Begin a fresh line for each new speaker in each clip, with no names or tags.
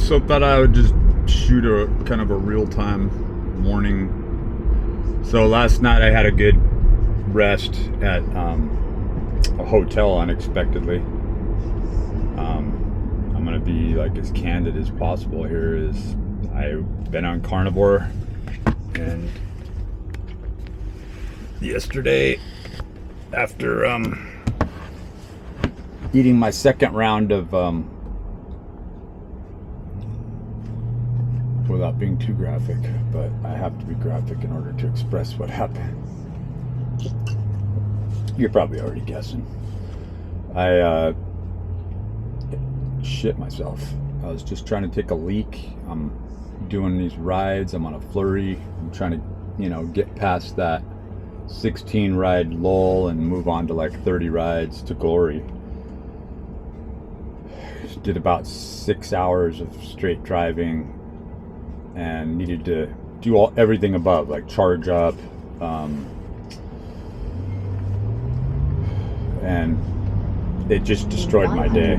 So thought I would just shoot a kind of a real-time morning. So last night I had a good rest at a hotel unexpectedly. I'm gonna be like as candid as possible here. Is I've been on Carnivore, and yesterday after eating my second round of without being too graphic, but I have to be graphic in order to express what happened. You're probably already guessing. I shit myself. I was just trying to take a leak. I'm doing these rides. I'm on a flurry. I'm trying to, get past that 16 ride lull and move on to like 30 rides to glory. Did about 6 hours of straight driving and needed to do everything above, like charge up, and it just destroyed my day.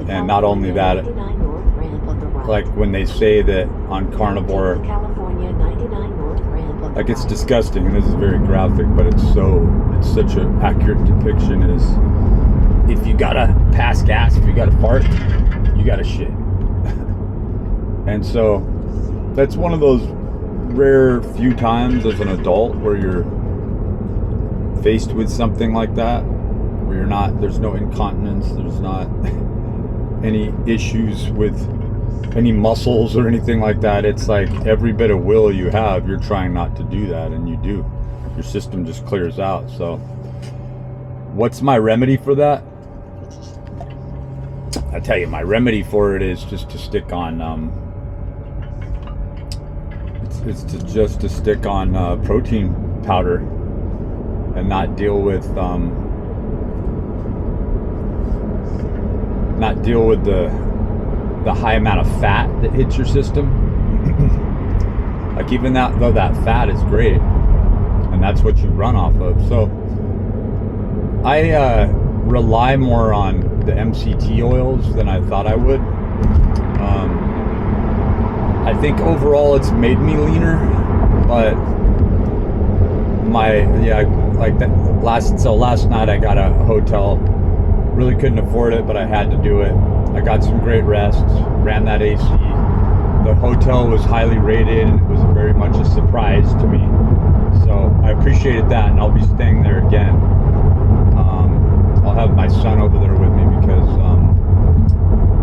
And not only that, like when they say that on Carnivore, like it's disgusting, and this is very graphic, but it's such an accurate depiction, is if you gotta pass gas, if you gotta fart, you gotta shit. And so that's one of those rare few times as an adult where you're faced with something like that, where there's no incontinence, there's not any issues with any muscles or anything like that. It's like every bit of will you have, you're trying not to do that, and you do. Your system just clears out. So what's my remedy for that? I tell you, my remedy for it is just to stick on to stick on protein powder and not deal with the high amount of fat that hits your system. Like even though that fat is great, and that's what you run off of. So I rely more on the MCT oils than I thought I would. I think overall it's made me leaner, but last night I got a hotel, really couldn't afford it, but I had to do it. I got some great rest, ran that AC. The hotel was highly rated, and it was very much a surprise to me. So I appreciated that, and I'll be staying there again. I'll have my son over there with me because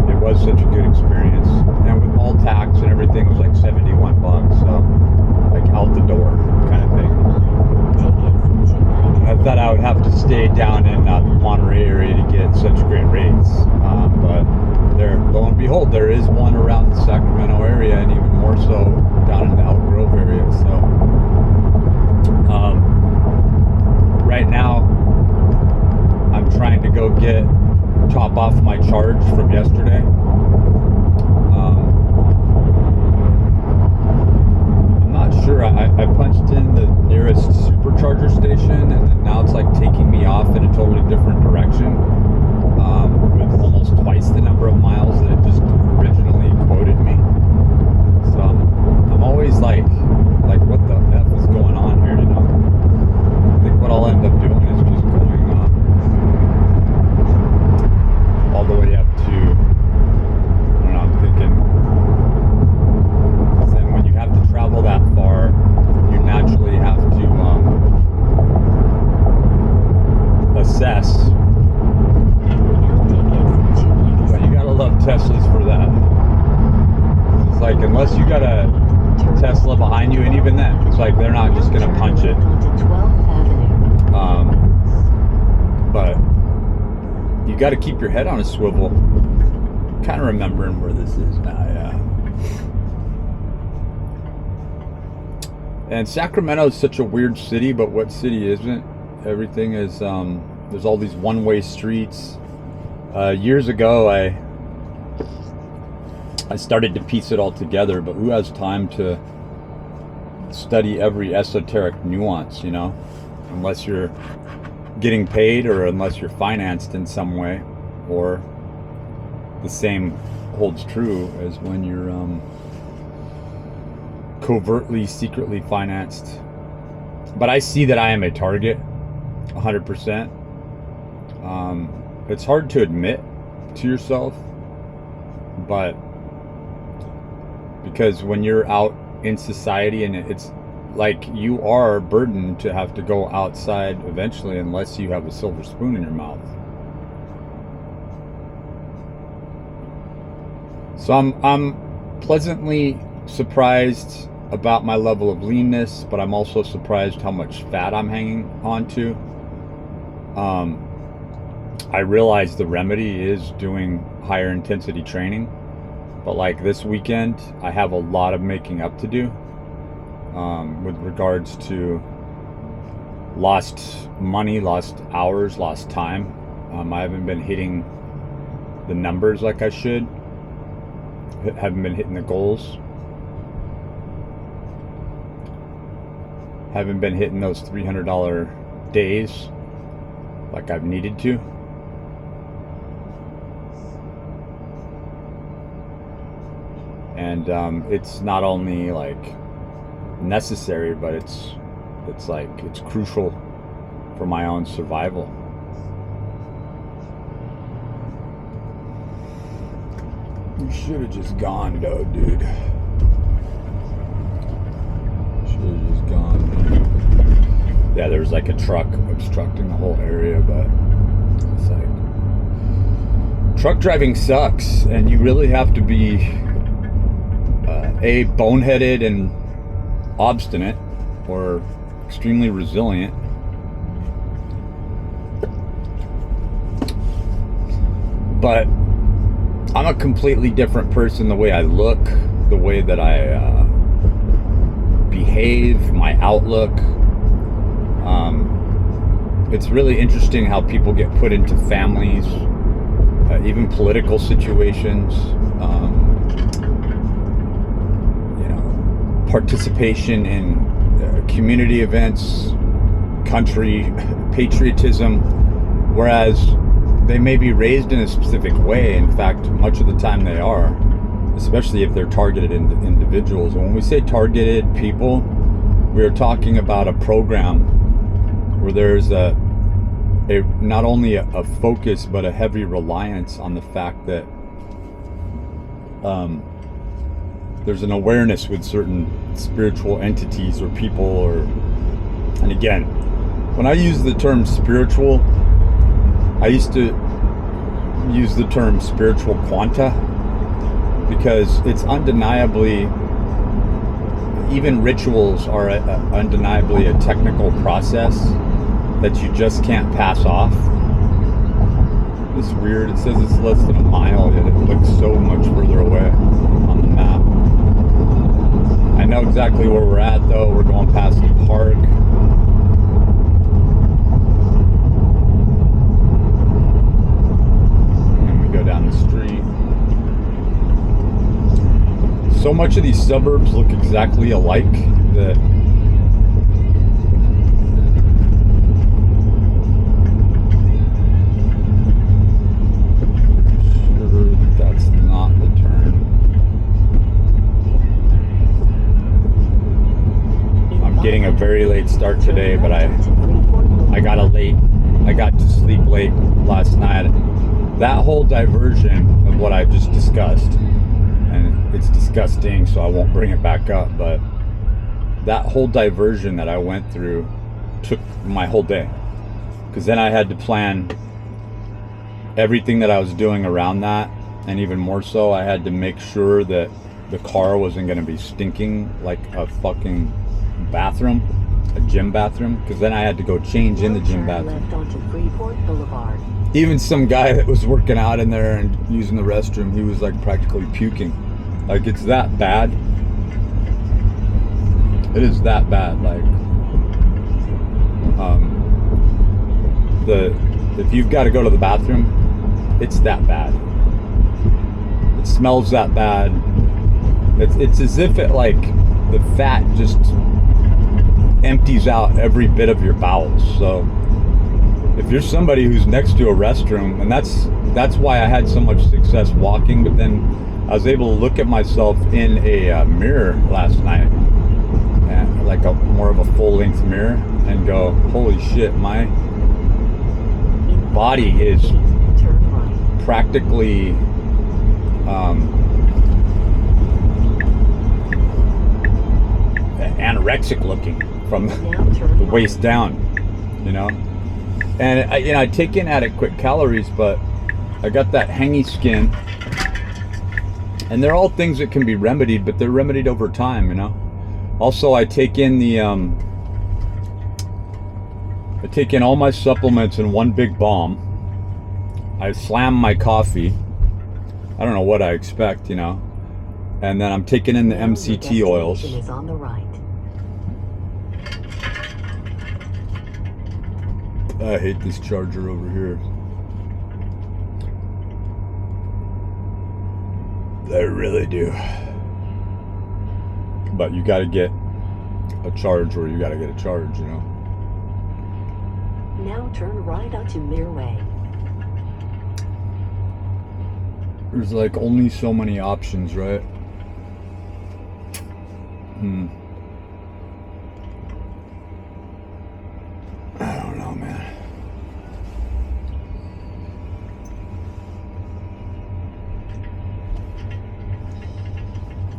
it was such a good experience. And with all tax and everything, it was like $71. So like out the door kind of thing. I thought I would have to stay down in the Monterey area to get such great rates. But there, lo and behold, there is one around the Sacramento area, and even more so down in the Elk Grove area. So right now, I'm trying to go top off my charge from yesterday. I'm not sure. I punched in the nearest supercharger station, and then now it's like taking me off in a totally different direction, with almost twice the number of miles that it just originally quoted me. So I'm always like what the F is going on here, I think what I'll end up doing is just going all the way up to, I'm thinking, then when you have to travel that far, you naturally have to assess. But you gotta love Teslas for that. It's like, unless you got a Tesla behind you, and even then, it's like they're not just gonna punch it. But you got to keep your head on a swivel. Kind of remembering where this is now, yeah. And Sacramento is such a weird city, but what city isn't? Everything is, there's all these one-way streets. Years ago, I started to piece it all together, but who has time to study every esoteric nuance, unless you're getting paid, or unless you're financed in some way, or the same holds true as when you're covertly, secretly financed. But I see that I am a target 100%. It's hard to admit to yourself, but because when you're out in society, and it's like you are burdened to have to go outside eventually unless you have a silver spoon in your mouth. So I'm pleasantly surprised about my level of leanness, but I'm also surprised how much fat I'm hanging on to. I realize the remedy is doing higher intensity training, but like this weekend, I have a lot of making up to do with regards to lost money, lost hours, lost time. I haven't been hitting the numbers like I should. Haven't been hitting the goals. Haven't been hitting those $300 days like I've needed to. And it's not only like necessary, but it's crucial for my own survival. You should have just gone though, dude. Should have just gone, man. Yeah, there's like a truck obstructing the whole area, but it's like truck driving sucks, and you really have to be boneheaded and obstinate, or extremely resilient. But I'm a completely different person. The way I look, the way that I behave, my outlook. It's really interesting how people get put into families, even political situations, participation in community events, country patriotism, whereas they may be raised in a specific way. In fact, much of the time they are, especially if they're targeted individuals. And when we say targeted people, we are talking about a program where there's a not only a focus, but a heavy reliance on the fact that there's an awareness with certain spiritual entities or people, and again, when I use the term spiritual, I used to use the term spiritual quanta, because it's undeniably, even rituals are undeniably a technical process that you just can't pass off. It's weird, it says it's less than a mile, yet it looks so much further away on the map. I know exactly where we're at though. We're going past the park. And we go down the street. So much of these suburbs look exactly alike that that's not the turn. I'm getting a very late start today, but I got to sleep late last night. That whole diversion of what I just discussed, and it's disgusting, so I won't bring it back up, but that whole diversion that I went through took my whole day, because then I had to plan everything that I was doing around that, and even more so, I had to make sure that the car wasn't going to be stinking like a fucking bathroom, a gym bathroom, because then I had to go change in the gym bathroom. Even some guy that was working out in there and using the restroom, he was like practically puking. Like, it's that bad. It is that bad. Like, if you've got to go to the bathroom, it's that bad. It smells that bad. It's as if it, like, the fat just empties out every bit of your bowels. So if you're somebody who's next to a restroom, and that's why I had so much success walking, but then I was able to look at myself in a mirror last night, and like a more of a full-length mirror, and go, holy shit, my body is practically anorexic looking from the waist down, you know. And I take in adequate calories, but I got that hangy skin, and they're all things that can be remedied, but they're remedied over time, you know. Also, I take in all my supplements in one big bomb. I slam my coffee. I don't know what I expect, you know. And then I'm taking in the MCT oils.
Is on the right.
I hate this charger over here. I really do. But you gotta get a charge, or you gotta get a charge, you know.
Now turn right onto Mirway.
There's like only so many options, right? I don't know, man.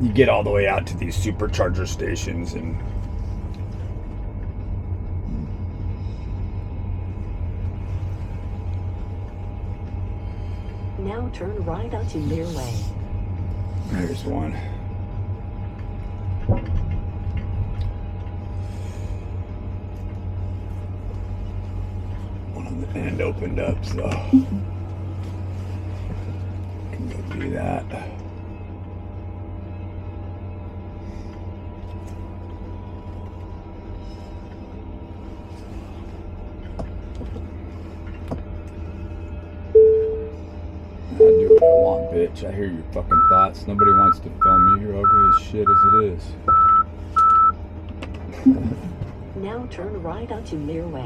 You get all the way out to these supercharger stations, and
now turn right onto Mirway.
There's one. One on the end opened up, so can go do that. I do what I want, bitch. I hear your fucking thoughts. Nobody wants to film me. You're ugly as shit as it is.
Now turn right onto Mirway.